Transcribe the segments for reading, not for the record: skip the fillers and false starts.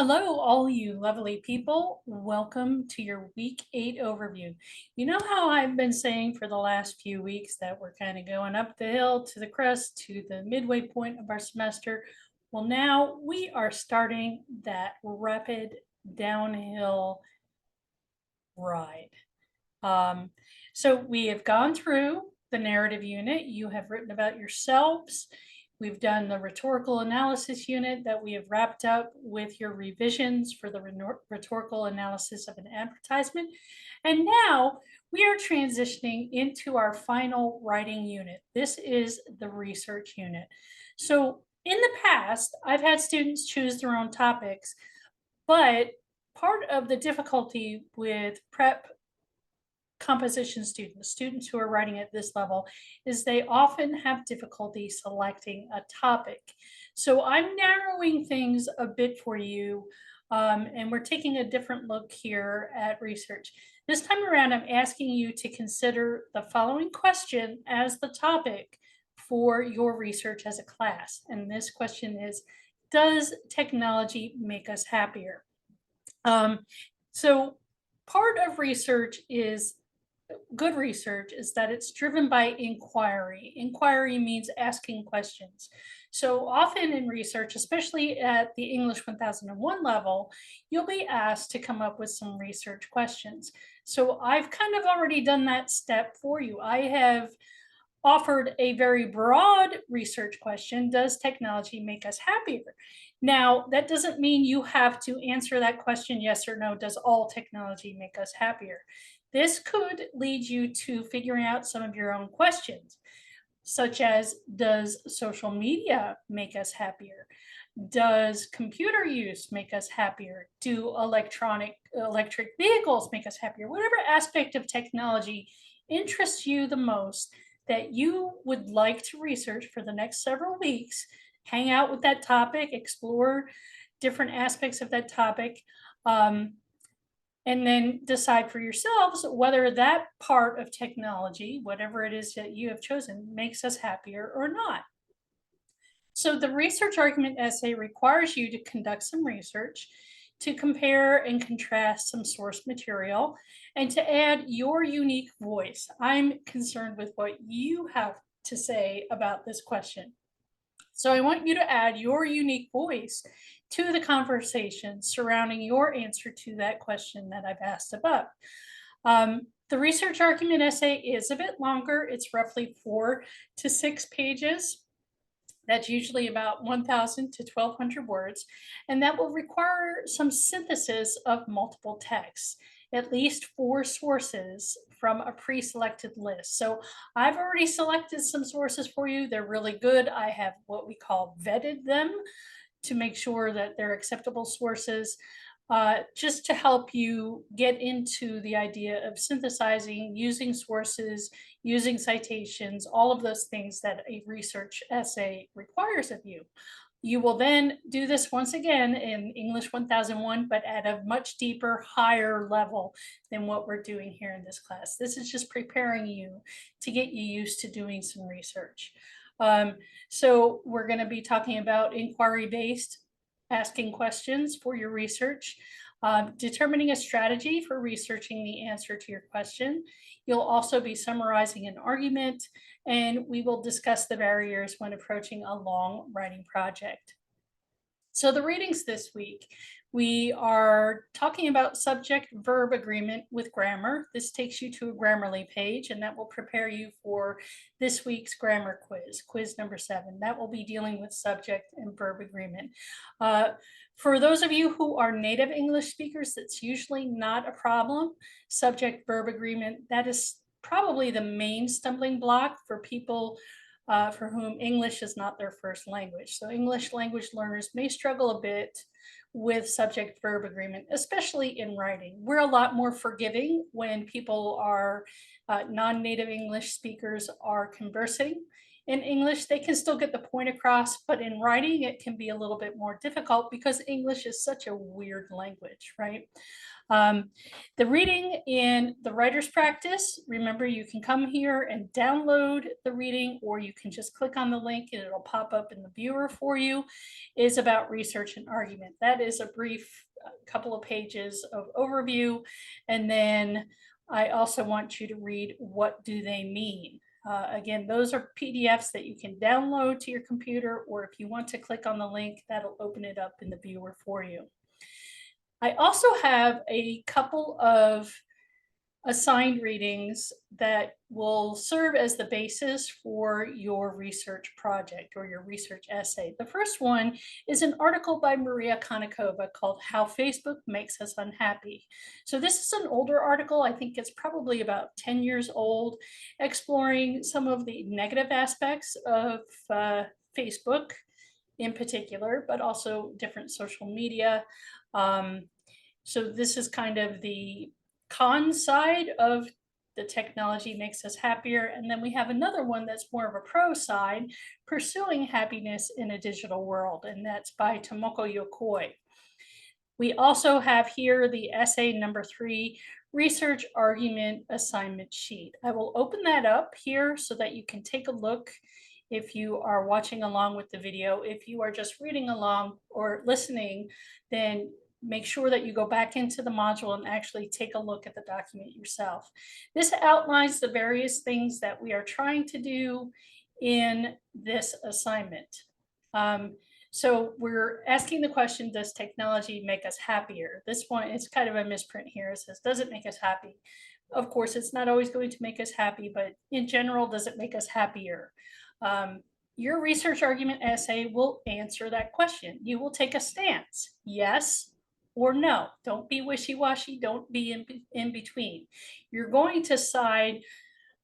Hello, all you lovely people. Welcome to your week 8 overview. You know how I've been saying for the last few weeks that we're kind of going up the hill to the crest to the midway point of our semester? Well, now we are starting that rapid downhill ride. Um, so we have gone through the narrative unit. You have written about yourselves. We've done the rhetorical analysis unit that we have wrapped up with your revisions for the rhetorical analysis of an advertisement. And now we are transitioning into our final writing unit. This is the research unit. So in the past, I've had students choose their own topics, but part of the difficulty with prep composition students who are writing at this level, is they often have difficulty selecting a topic. So I'm narrowing things a bit for you, and we're taking a different look here at research. This time around, I'm asking you to consider the following question as the topic for your research as a class. And this question is, does technology make us happier? So part of research is good research is that it's driven by inquiry. Inquiry means asking questions. So often in research, especially at the English 1001 level, you'll be asked to come up with some research questions. So I've kind of already done that step for you. I have offered a very broad research question: does technology make us happier? Now, that doesn't mean you have to answer that question yes or no. Does all technology make us happier? This could lead you to figuring out some of your own questions, such as, does social media make us happier? Does computer use make us happier? Do electric vehicles make us happier? Whatever aspect of technology interests you the most that you would like to research for the next several weeks, hang out with that topic, explore different aspects of that topic, and then decide for yourselves whether that part of technology, whatever it is that you have chosen, makes us happier or not. So the research argument essay requires you to conduct some research, to compare and contrast some source material, and to add your unique voice. I'm concerned with what you have to say about this question. So I want you to add your unique voice to the conversation surrounding your answer to that question that I've asked above. The research argument essay is a bit longer. It's roughly 4 to 6 pages. That's usually about 1,000 to 1,200 words, and that will require some synthesis of multiple texts, at least 4 sources from a pre-selected list. So I've already selected some sources for you. They're really good. I have what we call vetted them to make sure that they're acceptable sources, just to help you get into the idea of synthesizing, using sources, using citations, all of those things that a research essay requires of you. You will then do this once again in English 1001, but at a much deeper, higher level than what we're doing here in this class. This is just preparing you to get you used to doing some research. So we're going to be talking about inquiry-based, asking questions for your research, determining a strategy for researching the answer to your question. You'll also be summarizing an argument, and we will discuss the barriers when approaching a long writing project. So the readings this week, we are talking about subject-verb agreement with grammar. This takes you to a Grammarly page, and that will prepare you for this week's grammar quiz, quiz number 7. That will be dealing with subject and verb agreement. For those of you who are native English speakers, that's usually not a problem. Subject-verb agreement, that is probably the main stumbling block for people for whom English is not their first language. So English language learners may struggle a bit with subject-verb agreement, especially in writing. We're a lot more forgiving when people are non-native English speakers are conversing In English, they can still get the point across, but in writing, it can be a little bit more difficult because English is such a weird language, right? The reading in the writer's practice, remember you can come here and download the reading, or you can just click on the link and it'll pop up in the viewer for you, is about research and argument. That is a brief couple of pages of overview. And then I also want you to read what do they mean. Again, those are PDFs that you can download to your computer, or if you want to click on the link, that'll open it up in the viewer for you. I also have a couple of assigned readings that will serve as the basis for your research project or your research essay. The first one is an article by Maria Konnikova called How Facebook Makes Us Unhappy. So this is an older article. I think it's probably about 10 years old, exploring some of the negative aspects of Facebook in particular, but also different social media. So this is kind of the con side of the technology makes us happier. And then we have another one that's more of a pro side, pursuing happiness in a digital world. And that's by Tomoko Yokoi. We also have here the essay number 3, research argument assignment sheet. I will open that up here so that you can take a look if you are watching along with the video. If you are just reading along or listening, then make sure that you go back into the module and actually take a look at the document yourself. This outlines the various things that we are trying to do in this assignment. So we're asking the question, does technology make us happier? This one, it's kind of a misprint here. It says, does it make us happy? Of course, it's not always going to make us happy, but in general, does it make us happier? Your research argument essay will answer that question. You will take a stance, yes or no. Don't be wishy-washy, don't be in between. You're going to side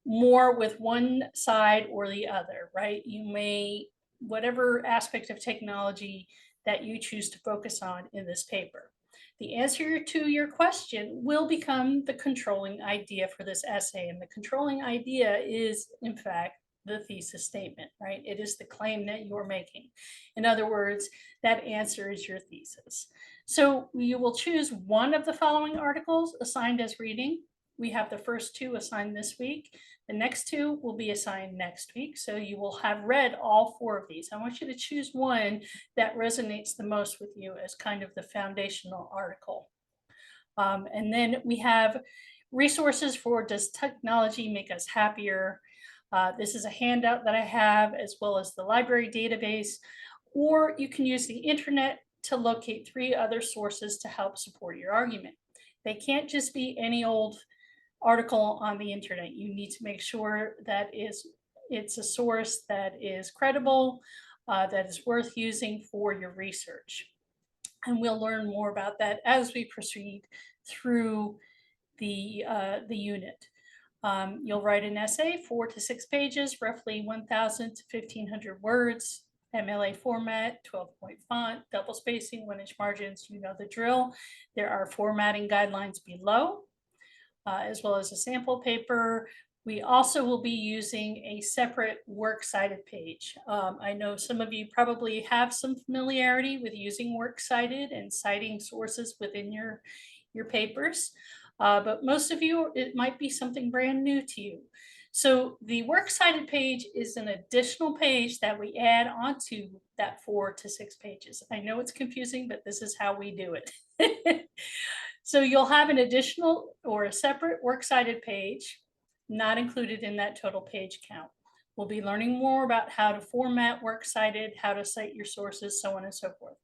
more with one side or the other, right? You may, whatever aspect of technology that you choose to focus on in this paper. The answer to your question will become the controlling idea for this essay. And the controlling idea is, in fact, the thesis statement, right? It is the claim that you're making. In other words, that answer is your thesis. So you will choose one of the following articles assigned as reading. We have the first 2 assigned this week. The next 2 will be assigned next week. So you will have read all 4 of these. I want you to choose one that resonates the most with you as kind of the foundational article. And then we have resources for does technology make us happier? This is a handout that I have, as well as the library database, or you can use the internet to locate 3 other sources to help support your argument. They can't just be any old article on the internet. You need to make sure that it's a source that is credible, that is worth using for your research. And we'll learn more about that as we proceed through the unit. You'll write an essay, 4 to 6 pages, roughly 1,000 to 1,500 words, MLA format, 12-point font, double spacing, 1-inch margins, you know the drill. There are formatting guidelines below, as well as a sample paper. We also will be using a separate works cited page. I know some of you probably have some familiarity with using works cited and citing sources within your papers. But most of you, it might be something brand new to you. So the works cited page is an additional page that we add onto that 4 to 6 pages. I know it's confusing, but this is how we do it. So you'll have an additional or a separate works cited page, not included in that total page count. We'll be learning more about how to format works cited, how to cite your sources, so on and so forth.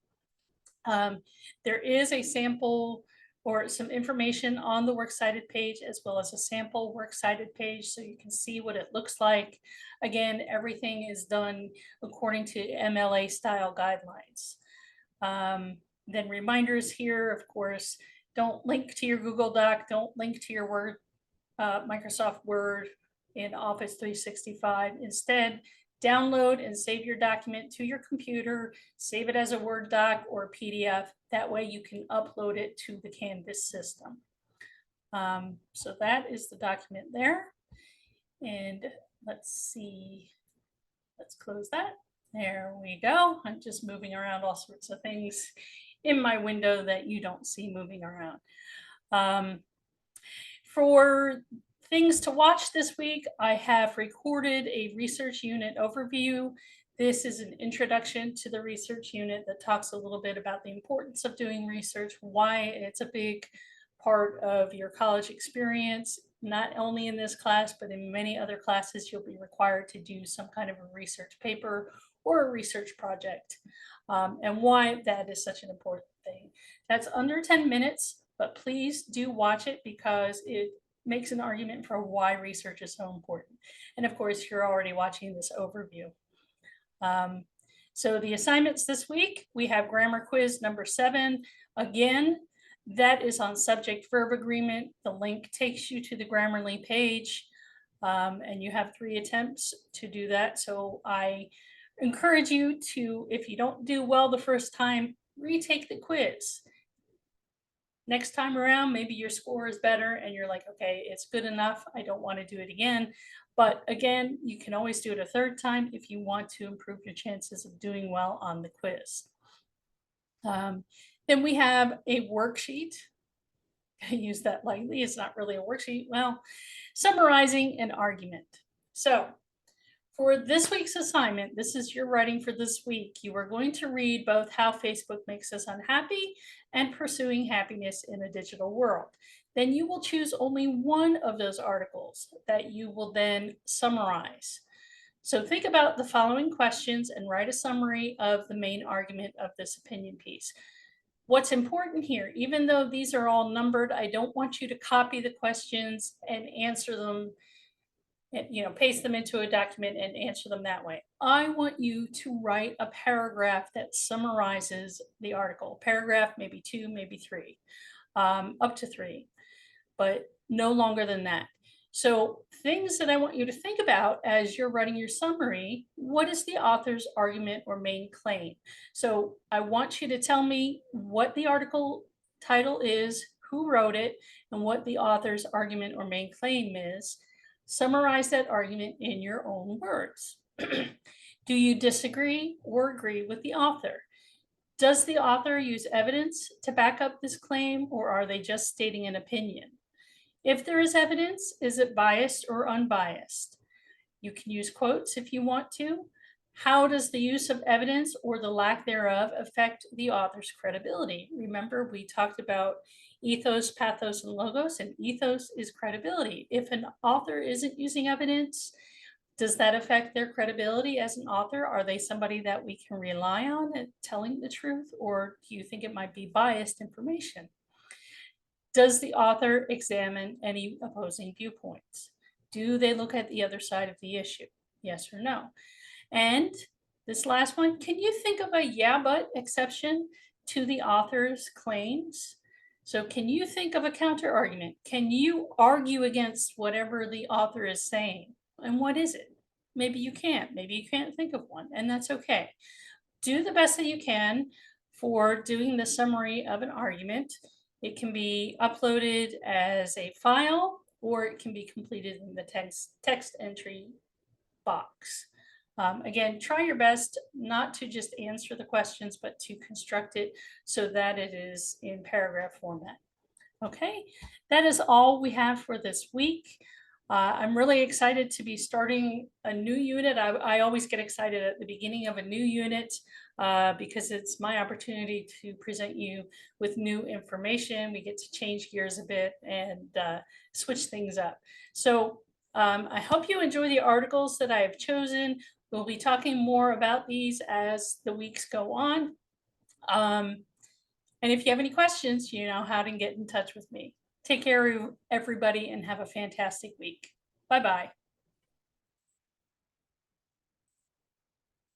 There is a sample or some information on the works cited page, as well as a sample works cited page, so you can see what it looks like. Again, everything is done according to MLA style guidelines. Then reminders here, of course, don't link to your Google Doc, don't link to your Word, Microsoft Word in Office 365. Instead, download and save your document to your computer, save it as a Word doc or a PDF. That way you can upload it to the Canvas system. So that is the document there. And let's see Let's close that. There we go. I'm just moving around all sorts of things in my window that you don't see moving around. For things to watch this week, I have recorded a research unit overview. This is an introduction to the research unit that talks a little bit about the importance of doing research, why it's a big part of your college experience. Not only in this class, but in many other classes, you'll be required to do some kind of a research paper or a research project, and why that is such an important thing. That's under 10 minutes, but please do watch it because it makes an argument for why research is so important. And of course, you're already watching this overview. So the assignments this week, we have grammar quiz number 7. Again, that is on subject verb agreement. The link takes you to the Grammarly page, and you have 3 attempts to do that. So I encourage you to, if you don't do well the first time, retake the quiz. Next time around, maybe your score is better and you're like, okay, it's good enough, I don't want to do it again. But again, you can always do it a 3rd time if you want to improve your chances of doing well on the quiz. Then we have a worksheet. I use that lightly, it's not really a worksheet. Well, summarizing an argument. So for this week's assignment, this is your writing for this week. You are going to read both How Facebook Makes Us Unhappy and Pursuing Happiness in a Digital World. Then you will choose only one of those articles that you will then summarize. So think about the following questions and write a summary of the main argument of this opinion piece. What's important here, even though these are all numbered, I don't want you to copy the questions and answer them, paste them into a document and answer them that way. I want you to write a paragraph that summarizes the article. Paragraph, maybe 2, maybe 3, up to 3, but no longer than that. So things that I want you to think about as you're writing your summary: what is the author's argument or main claim? So I want you to tell me what the article title is, who wrote it, and what the author's argument or main claim is. Summarize that argument in your own words. Do you disagree or agree with the author? Does the author use evidence to back up this claim, or are they just stating an opinion? If there is evidence, is it biased or unbiased? You can use quotes if you want to. How does the use of evidence or the lack thereof affect the author's credibility? Remember, we talked about ethos, pathos, and logos, and ethos is credibility. If an author isn't using evidence, does that affect their credibility as an author? Are they somebody that we can rely on at telling the truth, or do you think it might be biased information? Does the author examine any opposing viewpoints? Do they look at the other side of the issue? Yes or no? And this last one, can you think of a yeah, but exception to the author's claims? So can you think of a counter argument? Can you argue against whatever the author is saying? And what is it? Maybe you can't. Maybe you can't think of one, and that's okay. Do the best that you can for doing the summary of an argument. It can be uploaded as a file, or it can be completed in the text entry box. Again, try your best not to just answer the questions, but to construct it so that it is in paragraph format. Okay, that is all we have for this week. I'm really excited to be starting a new unit. I always get excited at the beginning of a new unit because it's my opportunity to present you with new information. We get to change gears a bit and switch things up. So I hope you enjoy the articles that I have chosen. We'll be talking more about these as the weeks go on. And if you have any questions, you know how to get in touch with me. Take care, everybody, and have a fantastic week. Bye-bye.